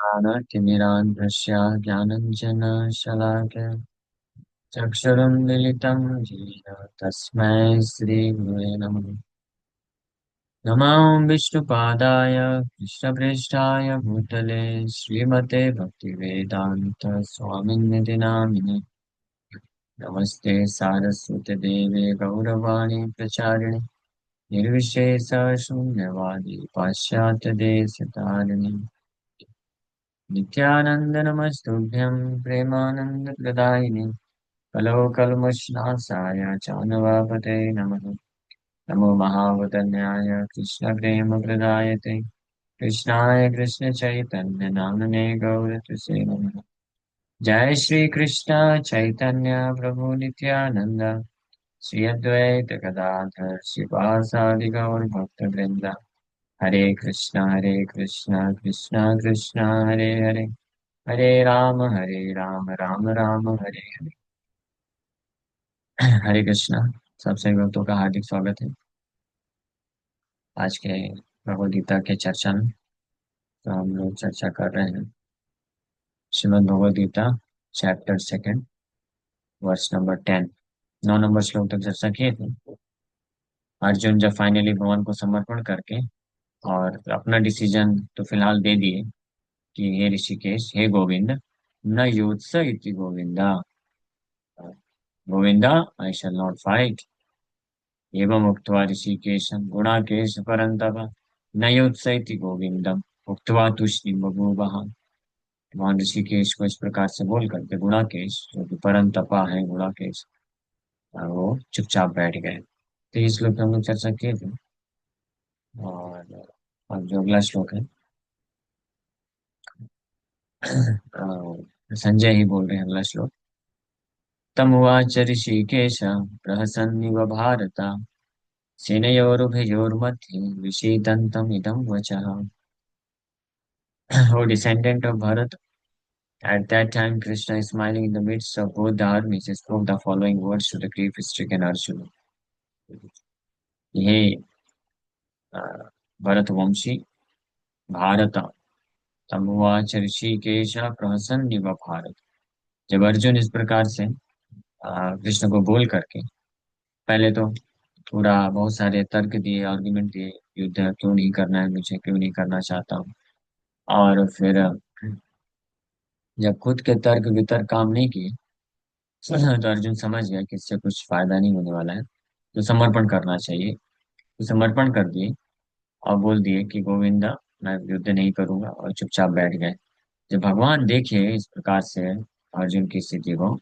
ज्ञानतिमिरान्धस्य ज्ञानञ्जनशलाकया चक्षुरुन्मीलितं येन तस्मै श्रीगुरुवे नमः। नमो विष्णुपादाय कृष्णप्रेष्ठाय भूतले श्रीमते भक्तिवेदान्त स्वामिन्निति नामिने। नमस्ते सारस्वतीदेवे गौरवाणी प्रचारिणे निर्विशेष शून्यवादी पाश्चात्यदेशतारिणे नित्यानंद नमस्तुभ्यं प्रेमानंदप्रदायिने कलो कल्मषनाशाय चानुवापते नमः। नमो महावदन्याय कृष्णप्रेमप्रदायते कृष्णाय कृष्णचैतन्य नामने गौरतुसे नमः। जय श्री कृष्ण चैतन्य प्रभु नित्यानंद श्री अद्वैत गदाधर श्रीवासादि गौर भक्तवृंद। हरे कृष्णा कृष्णा कृष्णा हरे हरे हरे राम राम राम हरे हरे। हरे कृष्णा। सबसे भक्तों का हार्दिक स्वागत है आज के भगवद गीता के चर्चा में। तो हम लोग चर्चा कर रहे हैं Shrimad Bhagavad Gita chapter second verse number 10। 9 number श्लोक तक चर्चा किए थे। अर्जुन जब फाइनली भगवान को समर्पण करके और अपना डिसीजन तो फिलहाल दे दिए कि हे ऋषिकेश हे गोविंद न युत्स इति गोविंदा गोविंदा आई शैल नॉट फाइट एवं उक्त्वा ऋषिकेशं गुणाकेश परन्तप न युत्स इति गोविंदम उक्त्वा तूष्णीं बभूवः। भगवान ऋषिकेश को इस प्रकार से बोल करके गुणाकेश जो कि परम तपा है गुणाकेश वो चुपचाप बैठ गए। तो इस श्लोक पे हम लोग चर्चा किए थे। और अब जो अगला श्लोक है संजय ही बोल रहे हैं अगला श्लोक। तमुवाच ऋषिकेश प्रहसन्निव भारत सेनयोरुभयोर्मध्ये विषीदन्तमिदं वचः। O descendant of Bharat, at that time Krishna is smiling in the midst of both the armies, he spoke the following words to the grief-stricken Arjuna. हे भरतवंशी भारत तमुवाच ऋषिकेश प्रहसन्निव भारत। जब अर्जुन इस प्रकार से कृष्ण को बोल करके पहले तो पूरा बहुत सारे तर्क दिए आर्गुमेंट दिए युद्ध क्यों नहीं करना है मुझे क्यों नहीं करना चाहता हूँ। और फिर जब खुद के तर्क वितर्क काम नहीं किए तो अर्जुन समझ गया कि इससे कुछ फायदा नहीं होने वाला है तो समर्पण करना चाहिए। तो समर्पण कर दिए और बोल दिए कि गोविंदा मैं युद्ध नहीं करूंगा और चुपचाप बैठ गए। जब भगवान देखे इस प्रकार से अर्जुन की स्थिति को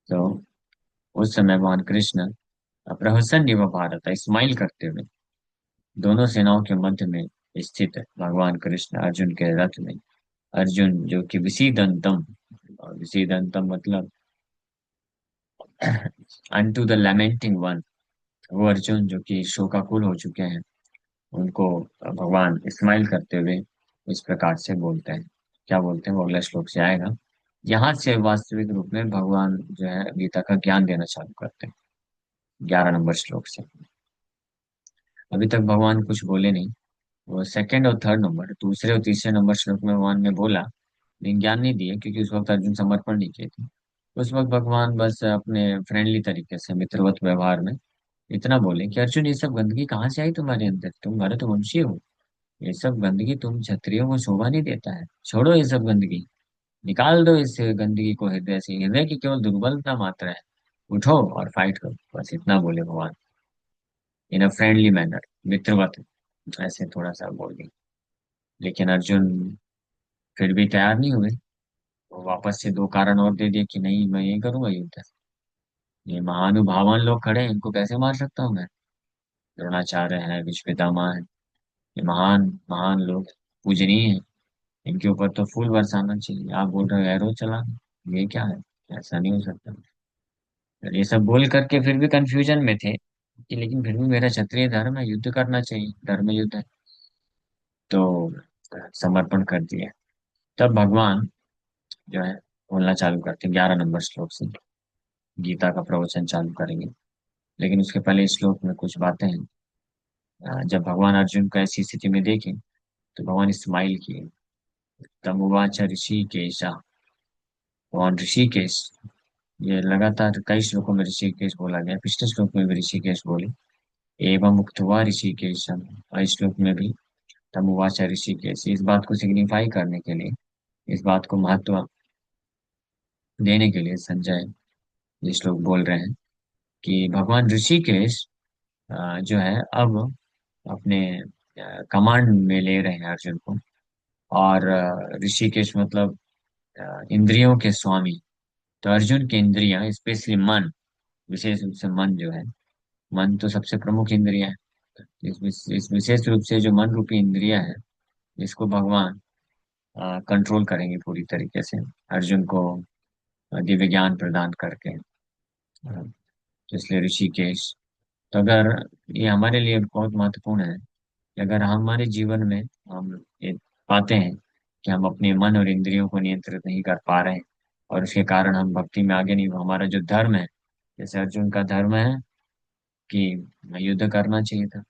तो उस समय भगवान कृष्ण प्रहसन व भारत स्माइल करते हुए दोनों सेनाओं के मध्य में स्थित भगवान कृष्ण अर्जुन के रथ में अर्जुन जो कि विषीदंतम और विषीदंतम मतलब अनटू द लैमेंटिंग वन वो अर्जुन जो कि शोकाकुल हो चुके हैं उनको भगवान स्माइल करते हुए इस प्रकार से बोलते हैं। क्या बोलते हैं वो अगला श्लोक से आएगा। यहाँ से वास्तविक रूप में भगवान जो है गीता का ज्ञान देना चालू करते हैं 11 नंबर श्लोक से। अभी तक भगवान कुछ बोले नहीं। वो सेकंड और थर्ड नंबर दूसरे और तीसरे नंबर श्लोक में भगवान ने बोला लेकिन ज्ञान नहीं दिए क्योंकि उस वक्त अर्जुन समर्पण नहीं किए थे। उस वक्त भगवान बस अपने फ्रेंडली तरीके से मित्रवत व्यवहार में इतना बोले कि अर्जुन ये सब गंदगी कहाँ से आई तुम्हारे अंदर तुम भरतवंशी हो। ये सब गंदगी तुम क्षत्रियों को शोभा नहीं देता है। छोड़ो ये सब गंदगी निकाल दो इस गंदगी को हृदय से। हृदय की केवल दुर्बलता मात्र है। उठो और फाइट करो बस इतना बोले भगवान इन अ फ्रेंडली मैनर मित्रवत ऐसे थोड़ा सा बोल दिया। लेकिन अर्जुन फिर भी तैयार नहीं हुए। वो वापस से दो कारण और दे दिए कि नहीं मैं ये करूंगा युद्ध। ये महानुभावान लोग खड़े हैं इनको कैसे मार सकता हूँ मैं। द्रोणाचार्य है भीष्म पितामह है ये महान महान लोग पूजनीय हैं। इनके ऊपर तो फूल बरसाना चाहिए। आप बोल रहे हो एरो चला ये क्या है। ऐसा नहीं हो सकता। तो ये सब बोल करके फिर भी कंफ्यूजन में थे कि लेकिन फिर भी मेरा क्षत्रिय धर्म है युद्ध करना चाहिए धर्म युद्ध है। तो समर्पण कर दिया। तब भगवान जो है बोलना चालू करते 11 नंबर श्लोक से गीता का प्रवचन चालू करेंगे। लेकिन उसके पहले इस श्लोक में कुछ बातें हैं। जब भगवान अर्जुन को ऐसी स्थिति में देखे तो भगवान स्माइल किए तमुवाच ऋषिकेश, और ऋषिकेश, ये लगातार कई श्लोकों में ऋषिकेश बोला गया, पिछले श्लोक में भी ऋषिकेश बोले। एवं उक्त्वा ऋषिकेशम, और इस श्लोक में भी तमुवाच ऋषिकेश, इस बात को सिग्निफाई करने के लिए, इस बात को महत्व देने के लिए संजय ये श्लोक बोल रहे हैं कि भगवान ऋषिकेश जो है अब अपने कमांड में ले रहे हैं अर्जुन को। और ऋषिकेश मतलब इंद्रियों के स्वामी। तो अर्जुन की इंद्रियां, स्पेशली मन, विशेष रूप से मन जो है, मन तो सबसे प्रमुख इंद्रिया है। इस विशेष रूप से जो मन रूपी इंद्रिया है, इसको भगवान कंट्रोल करेंगे पूरी तरीके से, अर्जुन को दिव्य ज्ञान प्रदान करके। तो इसलिए ऋषिकेश, तो अगर ये हमारे लिए बहुत महत्वपूर्ण है कि अगर हमारे जीवन में हम ये पाते हैं कि हम अपने मन और इंद्रियों को नियंत्रित नहीं कर पा रहे हैं, और उसके कारण हम भक्ति में आगे नहीं, हमारा जो धर्म है, जैसे अर्जुन का धर्म है कि युद्ध करना चाहिए था,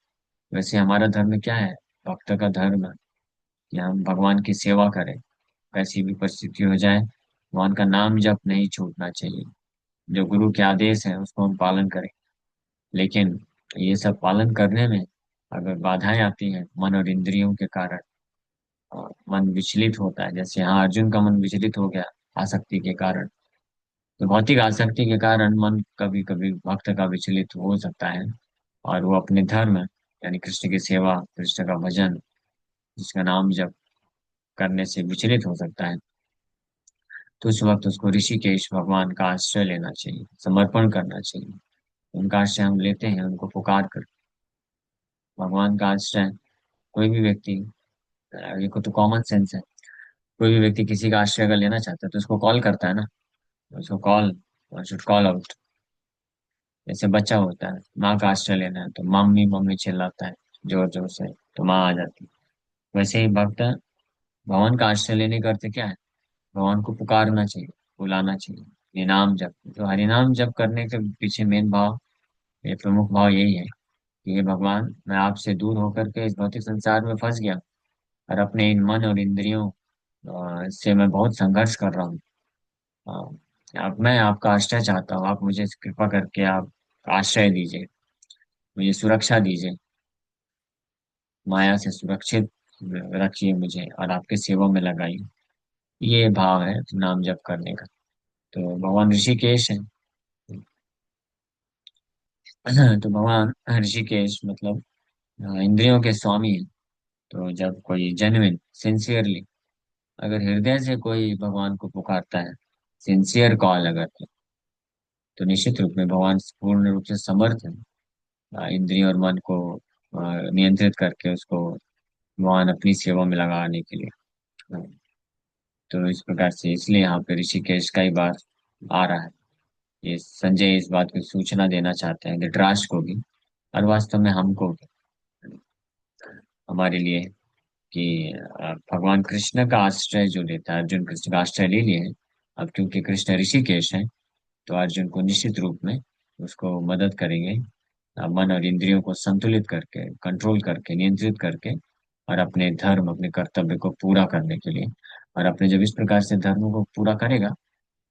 वैसे हमारा धर्म क्या है, भक्त का धर्म है कि हम भगवान की सेवा करें, कैसी भी परिस्थिति हो जाए भगवान का नाम जप नहीं छूटना चाहिए। जो गुरु के आदेश है उसको हम पालन करें। लेकिन ये सब पालन करने में अगर बाधाएं आती हैं मन और इंद्रियों के कारण, मन विचलित होता है, जैसे यहाँ अर्जुन का मन विचलित हो गया आसक्ति के कारण। तो भौतिक आसक्ति के कारण मन कभी कभी भक्त का विचलित हो सकता है, और वो अपने धर्म यानी कृष्ण की सेवा, कृष्ण का भजन, जिसका नाम जप करने से विचलित हो सकता है। तो उस वक्त उसको ऋषिकेश भगवान का आश्रय लेना चाहिए, समर्पण करना चाहिए। उनका आश्रय हम लेते हैं, उनको पुकार कर। भगवान का आश्रय कोई भी व्यक्ति, ये को तो कॉमन सेंस है, कोई भी व्यक्ति किसी का आश्रय अगर लेना चाहता है तो उसको कॉल करता है ना, उसको कॉल, शुड कॉल आउट। जैसे बच्चा होता है, माँ का आश्रय लेना है तो मम्मी मम्मी चिल्लाता है जोर जोर से, तो माँ आ जाती है। वैसे ही भक्त भगवान का आश्रय लेने का अर्थ क्या है, भगवान को पुकारना चाहिए, बुलाना चाहिए। ये नाम जप, जो हरिनाम जप करने के पीछे मेन भाव, ये प्रमुख भाव यही है कि ये भगवान, मैं आपसे दूर होकर के इस भौतिक संसार में फंस गया, और अपने इन मन और इंद्रियों से मैं बहुत संघर्ष कर रहा हूँ। अब मैं आपका आश्रय चाहता हूँ, आप मुझे कृपा करके आप आश्रय दीजिए, मुझे सुरक्षा दीजिए, माया से सुरक्षित रखिए मुझे, और आपके सेवा में लगाइए। ये भाव है नाम जप करने का। तो भगवान ऋषिकेश है। तो भगवान ऋषिकेश मतलब इंद्रियों के स्वामी है। तो जब कोई जेन्युइन सिंसियरली, अगर हृदय से कोई भगवान को पुकारता है, सिंसियर कॉल अगर तो निश्चित रूप में भगवान पूर्ण रूप से समर्थ है इंद्रियों और मन को नियंत्रित करके उसको भगवान अपनी सेवा में लगाने के लिए। अ, तो इस प्रकार से, इसलिए यहाँ पे ऋषिकेश कई बार आ रहा है। ये संजय इस बात की सूचना देना चाहते हैं धृतराष्ट्र को भी, और वास्तव में हमको भी, हमारे लिए, कि भगवान कृष्ण का आश्रय जो लेता है, अर्जुन कृष्ण का आश्रय ले लिए हैं। अब क्योंकि कृष्ण ऋषिकेश है, तो अर्जुन को निश्चित रूप में उसको मदद करेंगे, मन और इंद्रियों को संतुलित करके, कंट्रोल करके, नियंत्रित करके, और अपने धर्म, अपने कर्तव्य को पूरा करने के लिए। और अपने जब इस प्रकार से धर्म को पूरा करेगा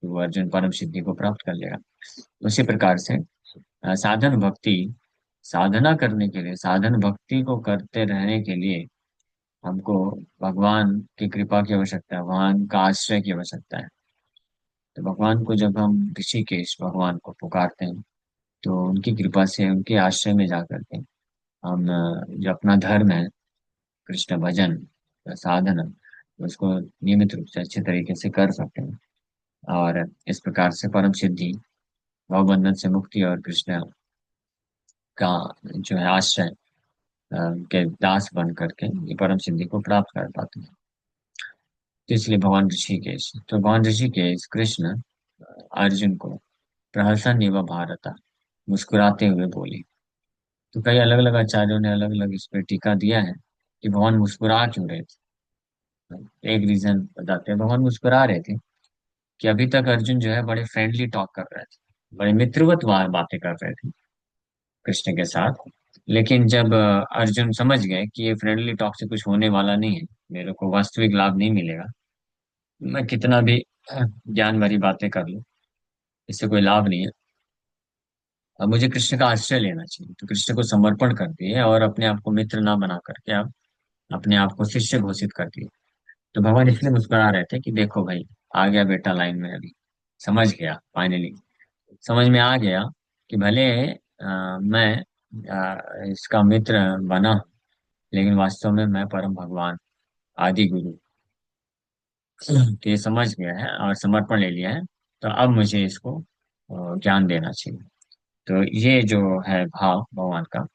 तो वो अर्जुन परम सिद्धि को प्राप्त कर लेगा। उसी प्रकार से साधन भक्ति, साधना करने के लिए, साधन भक्ति को करते रहने के लिए हमको भगवान की कृपा की आवश्यकता है, भगवान का आश्रय की आवश्यकता है। तो भगवान को जब हम ऋषिकेश भगवान को पुकारते हैं, तो उनकी कृपा से, उनके आश्रय में जाकर के हम जो अपना धर्म है, कृष्ण भजन, साधना, उसको नियमित रूप से अच्छे तरीके से कर सकते हैं। और इस प्रकार से परम सिद्धि, भवबंधन से मुक्ति, और कृष्ण का जो है आश्रय के दास बन करके ये परम सिद्धि को प्राप्त कर पाते हैं। तो इसलिए भगवान ऋषिकेश, तो भगवान ऋषिकेश कृष्ण अर्जुन को प्रहसन एवं भारता, मुस्कुराते हुए बोले। तो कई अलग अलग आचार्यों ने अलग अलग इस पे टीका दिया है कि भगवान मुस्कुरा क्यों रहे थे। एक रीजन बताते हैं, भगवान मुस्कुरा रहे थे कि अभी तक अर्जुन जो है बड़े फ्रेंडली टॉक कर रहे थे, बड़े मित्रवत बातें कर रहे थे कृष्ण के साथ। लेकिन जब अर्जुन समझ गए कि ये फ्रेंडली टॉक से कुछ होने वाला नहीं है, मेरे को वास्तविक लाभ नहीं मिलेगा। मैं कितना भी ज्ञान भरी बातें कर लूं, इससे कोई लाभ नहीं है। अब मुझे कृष्ण का आश्रय लेना चाहिए, तो कृष्ण को समर्पण कर दिए और अपने आप को मित्र ना बना करके आप अपने आप को शिष्य घोषित कर दिए। तो भगवान इसलिए मुस्कुरा रहे थे कि देखो भाई, आ गया बेटा लाइन में अभी, समझ गया फाइनली। समझ में आ गया कि भले मैं इसका मित्र बना, लेकिन वास्तव में मैं परम भगवान, आदि गुरु। तो ये समझ गया है और समर्पण ले लिया है। तो अब मुझे इसको ज्ञान देना चाहिए। तो ये जो है भाव भगवान का,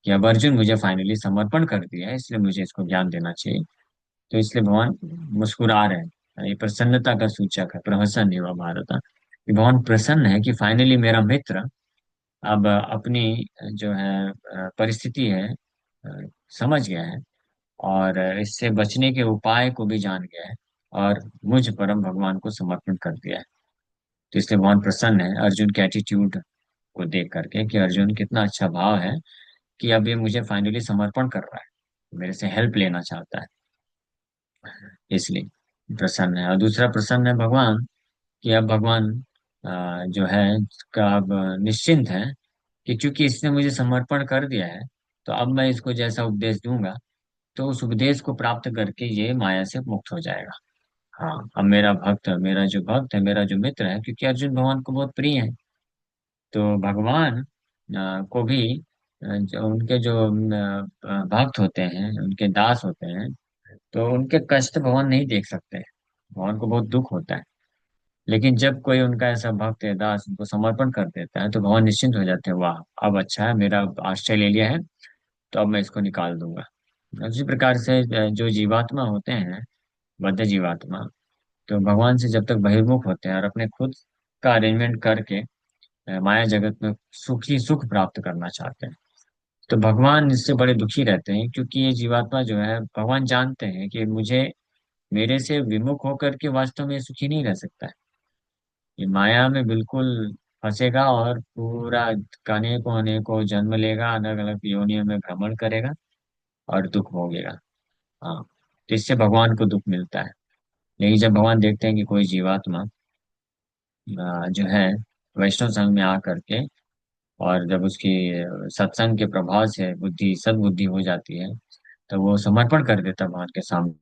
कि अब अर्जुन मुझे फाइनली समर्पण कर दिया है, इसलिए मुझे इसको ज्ञान देना चाहिए। तो इसलिए भगवान मुस्कुरा रहे हैं। ये प्रसन्नता का सूचक है, प्रहसन हुआ भारत। कि भगवान प्रसन्न है कि फाइनली मेरा मित्र अब अपनी जो है परिस्थिति है समझ गया है, और इससे बचने के उपाय को भी जान गया है, और मुझ परम भगवान को समर्पण कर दिया है। तो इसलिए भगवान प्रसन्न है अर्जुन के एटीट्यूड को देख करके, कि अर्जुन कितना अच्छा भाव है कि अब ये मुझे फाइनली समर्पण कर रहा है, मेरे से हेल्प लेना चाहता है, इसलिए प्रसन्न है। और दूसरा प्रसन्न है भगवान, कि अब भगवान जो है का अब निश्चिंत है कि चूंकि इसने मुझे समर्पण कर दिया है, तो अब मैं इसको जैसा उपदेश दूंगा, तो उस उपदेश को प्राप्त करके ये माया से मुक्त हो जाएगा। हाँ, अब मेरा जो भक्त है, मेरा जो मित्र है, क्योंकि अर्जुन भगवान को बहुत प्रिय है, तो भगवान को भी उनके जो भक्त होते हैं, उनके दास होते हैं, तो उनके कष्ट भगवान नहीं देख सकते। भगवान को बहुत दुख होता है। लेकिन जब कोई उनका ऐसा भक्त या दास उनको समर्पण कर देता है, तो भगवान निश्चिंत हो जाते हैं, वाह, अब अच्छा है, मेरा आश्रय ले लिया है, तो अब मैं इसको निकाल दूंगा। उसी प्रकार से जो जीवात्मा होते हैं, बद्ध जीवात्मा, तो भगवान से जब तक बहिर्मुख होते हैं और अपने खुद का अरेंजमेंट करके माया जगत में सुखी सुख प्राप्त करना चाहते हैं, तो भगवान इससे बड़े दुखी रहते हैं, क्योंकि ये जीवात्मा जो है, भगवान जानते हैं कि मुझे मेरे से विमुख होकर के वास्तव में सुखी नहीं रह सकता है। ये माया में बिल्कुल फंसेगा और पूरा अनेकों जन्म लेगा, अलग अलग योनियों में भ्रमण करेगा और दुख भोगेगा। हाँ, तो इससे भगवान को दुख मिलता है। लेकिन जब भगवान देखते हैं कि कोई जीवात्मा जो है वैष्णव संघ में आकर के, और जब उसकी सत्संग के प्रभाव से बुद्धि सद्बुद्धि हो जाती है, तो वो समर्पण कर देता है भगवान के सामने।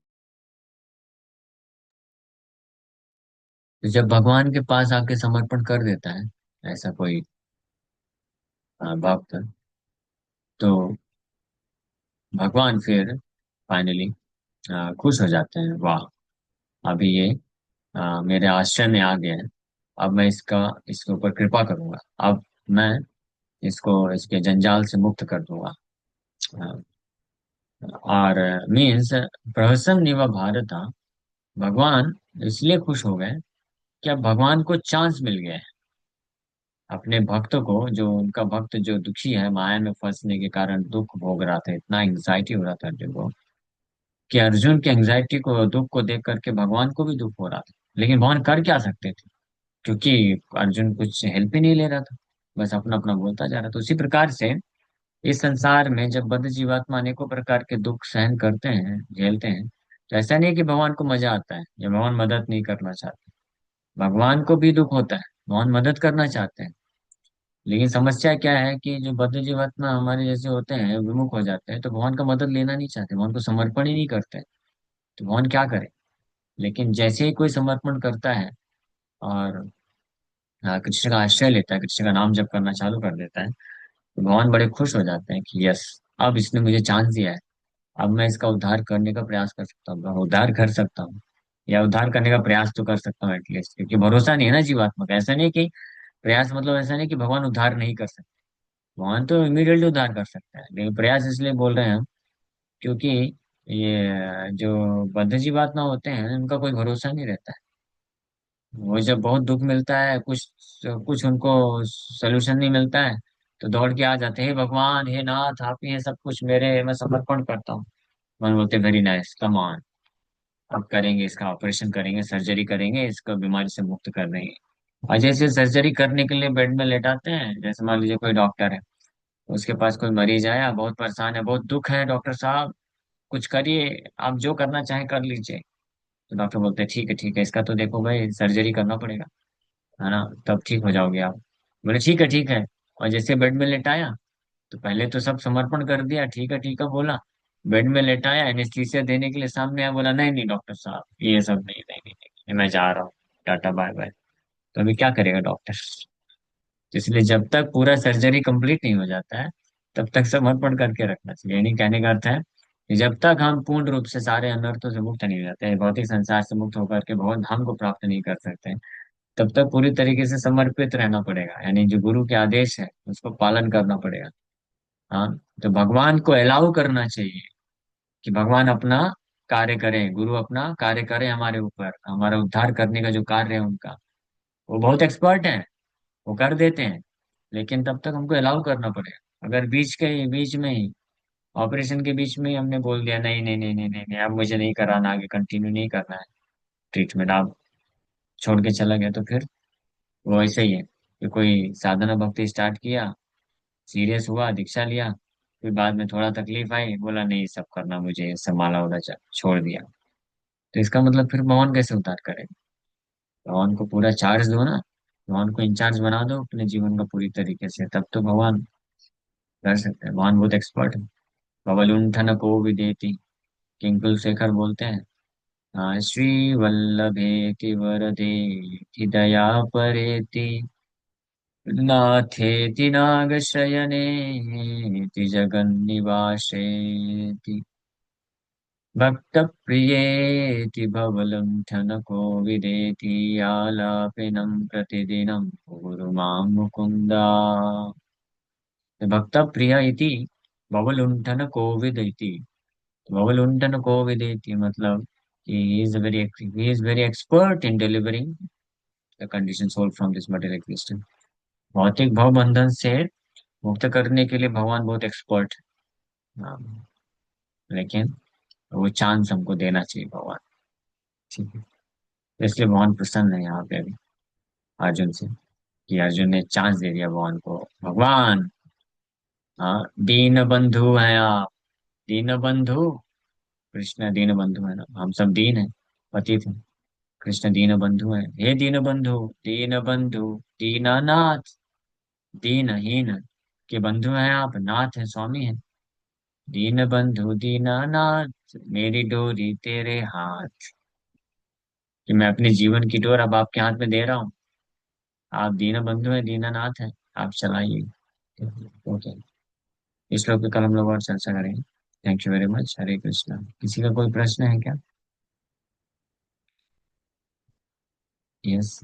तो जब भगवान के पास आके समर्पण कर देता है ऐसा कोई भक्त, तो भगवान फिर फाइनली खुश हो जाते हैं, वाह, अभी ये मेरे आश्रय में आ गया है, अब मैं इसके ऊपर कृपा करूंगा, अब मैं इसको इसके जंजाल से मुक्त कर दूंगा। अ, और मीन्स प्रहसन निव भारत, भगवान इसलिए खुश हो गए कि अब भगवान को चांस मिल गया है अपने भक्तों को, जो उनका भक्त जो दुखी है, माया में फंसने के कारण दुख भोग रहा था, इतना एंग्जाइटी हो रहा था अर्जुन को, कि अर्जुन के एंग्जाइटी को, दुख को देख करके भगवान को भी दुख हो रहा था। लेकिन भगवान कर क्या सकते थे, क्योंकि अर्जुन कुछ हेल्प ही नहीं ले रहा था, बस अपना अपना बोलता जा रहा था। उसी प्रकार से इस संसार में जब बद्ध जीवात्मा अनेकों प्रकार के दुख सहन करते हैं, झेलते हैं, तो ऐसा नहीं है कि भगवान को मजा आता है या भगवान मदद नहीं करना चाहते। भगवान को भी दुख होता है, भगवान मदद करना चाहते हैं। लेकिन समस्या क्या है कि जो बद्ध जीवात्मा हमारे जैसे होते हैं, विमुख हो जाते हैं, तो भगवान का मदद लेना नहीं चाहते, भगवान को समर्पण ही नहीं करते। तो भगवान क्या करे। लेकिन जैसे ही कोई समर्पण करता है और कृष्ण का आश्रय लेता है, कृष्ण का नाम जप करना चालू कर देता है, तो भगवान बड़े खुश हो जाते हैं कि यस, अब इसने मुझे चांस दिया है, अब मैं इसका उद्धार करने का प्रयास कर सकता हूँ, मैं उद्धार कर सकता हूँ, या उद्धार करने का प्रयास तो कर सकता हूँ एटलीस्ट, क्योंकि भरोसा नहीं है ना जीवात्मा का। ऐसा नहीं कि प्रयास मतलब ऐसा नहीं कि भगवान उद्धार नहीं कर सकते, भगवान तो इमीडिएटली उद्धार कर सकता है, लेकिन प्रयास इसलिए बोल रहे हैं हम, क्योंकि ये जो बद्ध जीवात्मा होते हैं, उनका कोई भरोसा नहीं रहता है। वो जब बहुत दुख मिलता है, कुछ कुछ उनको सोल्यूशन नहीं मिलता है, तो दौड़ के आ जाते हैं, हे भगवान, हे नाथ, आप ही हैं सब कुछ, मेरे मैं समर्पण करता हूँ। मन बोलते वेरी नाइस, कम ऑन, अब करेंगे, इसका ऑपरेशन करेंगे, सर्जरी करेंगे, इसको बीमारी से मुक्त कर देंगे। और जैसे सर्जरी करने के लिए बेड में लेटाते हैं, जैसे मान लीजिए कोई डॉक्टर है, उसके पास कोई मरीज आया, बहुत परेशान है, बहुत दुख है डॉक्टर साहब, कुछ करिए, आप जो करना चाहें कर लीजिए। तो डॉक्टर बोलते हैं ठीक है, इसका तो देखो भाई सर्जरी करना पड़ेगा, है ना, तब ठीक हो जाओगे आप। बोले ठीक है। और जैसे बेड में लेटाया, तो पहले तो सब समर्पण कर दिया, ठीक है बोला। बेड में लेटाया, एनेस्थीसिया देने के लिए सामने आया, बोला नहीं नहीं डॉक्टर साहब, ये सब नहीं, मैं जा रहा हूँ, टाटा बाय बाय। तो अभी क्या करेगा डॉक्टर? इसलिए जब तक पूरा सर्जरी कंप्लीट नहीं हो जाता है, तब तक समर्पण करके रखना चाहिए। यानी कहने का अर्थ है कि जब तक हम पूर्ण रूप से सारे अनर्थों से मुक्त नहीं हो जाते हैं, भौतिक संसार से मुक्त होकर के भगवान धाम को प्राप्त नहीं कर सकते हैं, तब तक पूरी तरीके से समर्पित रहना पड़ेगा। यानी जो गुरु के आदेश है उसको पालन करना पड़ेगा। हाँ, तो भगवान को अलाउ करना चाहिए कि भगवान अपना कार्य करें, गुरु अपना कार्य करें हमारे ऊपर, हमारा उद्धार करने का जो कार्य है उनका। वो बहुत एक्सपर्ट है, वो कर देते हैं, लेकिन तब तक हमको अलाउ करना पड़ेगा। अगर बीच में ही ऑपरेशन के बीच में ही हमने बोल दिया नहीं, अब मुझे नहीं कराना, आगे कंटिन्यू नहीं करना है ट्रीटमेंट, आप छोड़ के चला गया, तो फिर वो ऐसे ही है कि कोई साधना भक्ति स्टार्ट किया, सीरियस हुआ, दीक्षा लिया, फिर बाद में थोड़ा तकलीफ आई, बोला नहीं सब करना मुझे, सब माला वाला छोड़ दिया। तो इसका मतलब फिर भगवान कैसे उद्धार करेगा? भगवान को पूरा चार्ज दो ना, भगवान को इंचार्ज बना दो अपने जीवन का पूरी तरीके से, तब तो भगवान कर सकते हैं। भगवान बहुत एक्सपर्ट है। बबलुंठन को विदेति, किंकुल शेखर बोलते हैं, श्री वल्लभेति वरदे दया परेति, नाथेति नागशयनेति जगन्निवासेति, भक्त प्रियेति भवलुंठन कोविदेति, आलापिनं प्रतिदिनं कुरु मां मुकुन्दा। भक्त प्रिय इति भवलुंठन कोविद इति। भवलुंठन कोविद इति मतलब he is very expert in delivering the conditioned soul from this material existence। भौतिक भव बंधन से मुक्त करने के लिए भगवान बहुत एक्सपर्ट है। लेकिन वो चांस हमको देना चाहिए भगवान। ठीक है, तो इसलिए भगवान प्रसन्न है यहाँ पे अभी अर्जुन से, कि अर्जुन ने चांस दे दिया भगवान को। भगवान, हाँ, दीन बंधु हैं आप, दीन बंधु। कृष्ण दीन बंधु है ना, हम सब दीन है, पतित है। कृष्ण दीन बंधु है, हे दीन बंधु, दीन बंधु, दीनानाथ, दीनहीन के बंधु हैं आप, नाथ है, स्वामी है। दीन बंधु दीनानाथ, मेरी डोरी तेरे हाथ, कि मैं अपने जीवन की डोर अब आपके हाथ में दे रहा हूँ। आप दीन बंधु हैं, दीनानाथ है, आप चलाइए। ओके, इस श्लोक पे कल हम लोग और चर्चा करेंगे। Thank you very much. Hare Krishna. किसी का कोई प्रश्न है क्या? यस।